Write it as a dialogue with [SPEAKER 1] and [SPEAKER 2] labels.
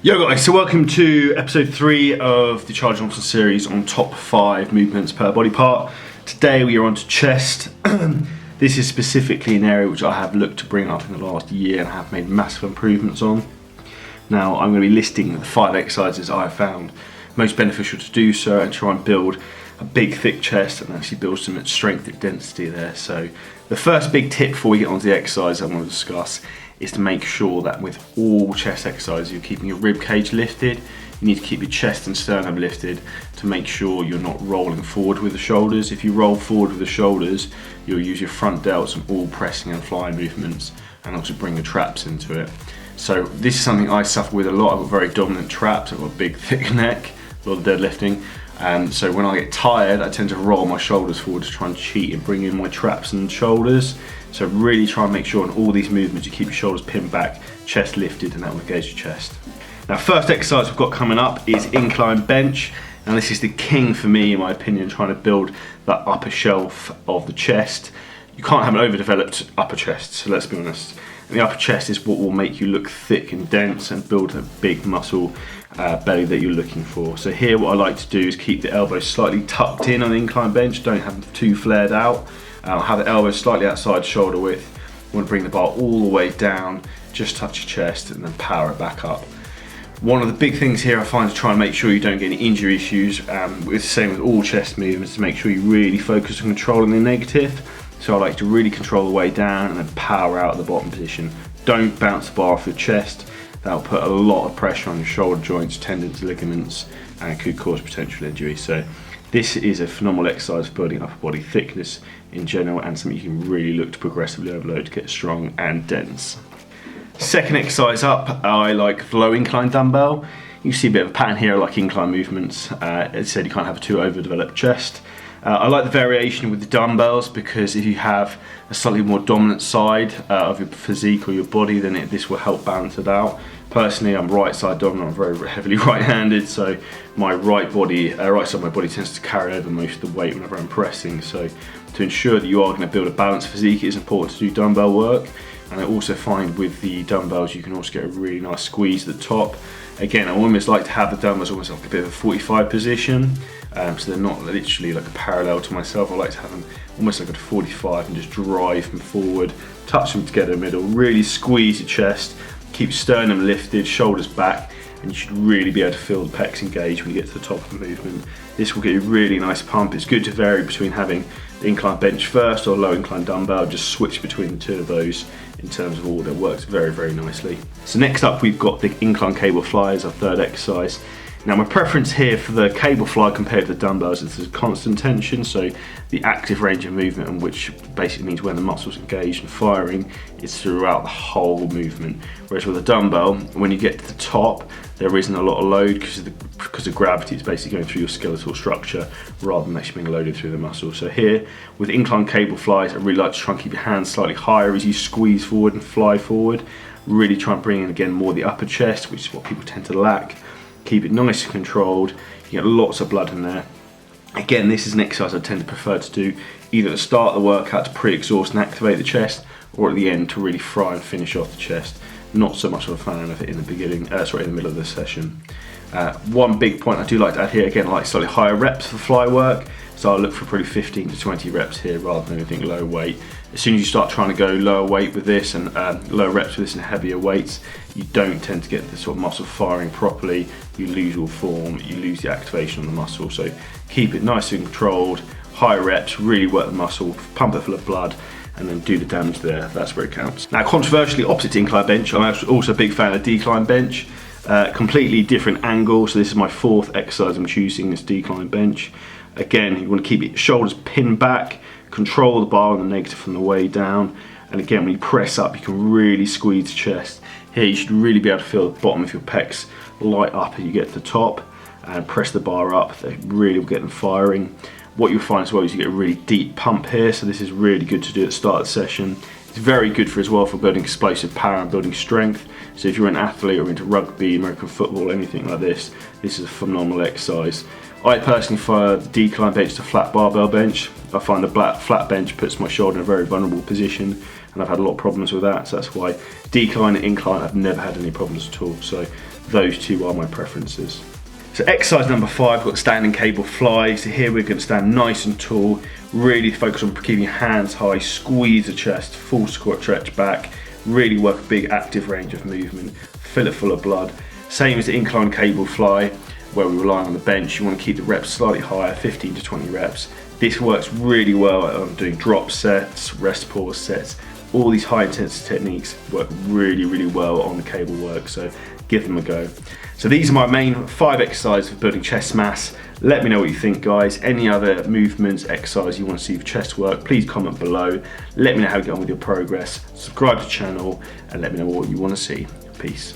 [SPEAKER 1] Yo guys, so welcome to episode 3 of the Charlie Johnson series on top 5 movements per body part. Today we are on to chest. This is specifically an area which I have looked to bring up in the last year and have made massive improvements on. Now I'm going to be listing the 5 exercises I have found most beneficial to do so and try and build a big thick chest and actually build some strength and density there. So the first big tip before we get onto the exercise I want to discuss is to make sure that with all chest exercises you're keeping your rib cage lifted. You need to keep your chest and sternum lifted to make sure you're not rolling forward with the shoulders. If you roll forward with the shoulders, you'll use your front delts and all pressing and flying movements and also bring your traps into it. So this is something I suffer with a lot. I've got very dominant traps, I've got a big thick neck, a lot of deadlifting. So when I get tired, I tend to roll my shoulders forward to try and cheat and bring in my traps and shoulders. So really try and make sure in all these movements you keep your shoulders pinned back, chest lifted, and that will engage your chest. Now first exercise we've got coming up is Incline Bench. And this is the king for me, in my opinion, trying to build that upper shelf of the chest. You can't have an overdeveloped upper chest, so let's be honest. And the upper chest is what will make you look thick and dense and build a big muscle belly that you're looking for. So here what I like to do is keep the elbows slightly tucked in on the incline bench, don't have them too flared out. Have the elbows slightly outside shoulder width. You want to bring the bar all the way down, just touch your chest and then power it back up. One of the big things here I find to try and make sure you don't get any injury issues, it's the same with all chest movements, to make sure you really focus on controlling the negative. So I like to really control the way down and then power out at the bottom position. Don't bounce the bar off your chest. That'll put a lot of pressure on your shoulder joints, tendons, ligaments, and it could cause potential injury. So this is a phenomenal exercise for building upper body thickness in general and something you can really look to progressively overload to get strong and dense. Second exercise up, I like the low incline dumbbell. You see a bit of a pattern here, I like incline movements. As I said, you can't have a too overdeveloped chest. I like the variation with the dumbbells because if you have a slightly more dominant side of your physique or your body, then this will help balance it out. Personally, I'm right side dominant, I'm very heavily right-handed, so my right side of my body tends to carry over most of the weight whenever I'm pressing. So to ensure that you are going to build a balanced physique, it's important to do dumbbell work. And I also find with the dumbbells you can also get a really nice squeeze at the top. Again, I almost like to have the dumbbells almost like a bit of a 45 position, so they're not literally like a parallel to myself. I like to have them almost like a 45 and just drive them forward, touch them together in the middle, really squeeze your chest, keep sternum lifted, shoulders back, and you should really be able to feel the pecs engage when you get to the top of the movement. This will get you a really nice pump. It's good to vary between having the incline bench first or low incline dumbbell, just switch between the two of those in terms of order. It works very nicely. So next up we've got the Incline Cable Fly as our third exercise. Now my preference here for the cable fly compared to the dumbbells is the constant tension, so the active range of movement, and which basically means when the muscles engaged and firing is throughout the whole movement. Whereas with a dumbbell, when you get to the top, there isn't a lot of load because of gravity. It's basically going through your skeletal structure rather than actually being loaded through the muscle. So here with incline cable flies, I really like to try and keep your hands slightly higher as you squeeze forward and fly forward. Really try and bring in again more the upper chest, which is what people tend to lack. Keep it nice and controlled. You get lots of blood in there. Again, this is an exercise I tend to prefer to do either at the start of the workout to pre-exhaust and activate the chest, or at the end to really fry and finish off the chest. Not so much of a fan of it in the beginning, in the middle of the session. One big point I do like to add here, again, I like slightly higher reps for fly work, so I'll look for probably 15 to 20 reps here rather than anything low weight. As soon as you start trying to go lower weight with this and lower reps with this and heavier weights, you don't tend to get the sort of muscle firing properly, you lose all form, you lose the activation on the muscle. So keep it nice and controlled, high reps, really work the muscle, pump it full of blood, and then do the damage there. That's where it counts. Now controversially, opposite to incline bench, I'm also a big fan of decline bench. Completely different angle, so this is my fourth exercise I'm choosing, this decline bench. Again, you want to keep your shoulders pinned back, control the bar on the negative from the way down, and again when you press up you can really squeeze the chest. Here you should really be able to feel the bottom of your pecs light up as you get to the top, and press the bar up. They really will get them firing. What you'll find as well is you get a really deep pump here, so this is really good to do at the start of the session. It's very good for building explosive power and building strength. So if you're an athlete or into rugby, American football, anything like this is a phenomenal exercise. I personally prefer the decline bench to flat barbell bench. I find the flat bench puts my shoulder in a very vulnerable position, and I've had a lot of problems with that. So that's why decline and incline I've never had any problems at all. So those two are my preferences. So exercise number 5, we've got standing cable fly. So here we're going to stand nice and tall, really focus on keeping your hands high, squeeze the chest, full squat stretch back, really work a big active range of movement, fill it full of blood. Same as the incline cable fly, where we rely on the bench. You want to keep the reps slightly higher, 15 to 20 reps. This works really well on doing drop sets, rest pause sets. All these high intensity techniques work really well on the cable work, so give them a go. So these are my main 5 exercises for building chest mass. Let me know what you think, guys. Any other movements, exercise you want to see for chest work, please comment below. Let me know how you get on with your progress. Subscribe to the channel and let me know what you want to see. Peace.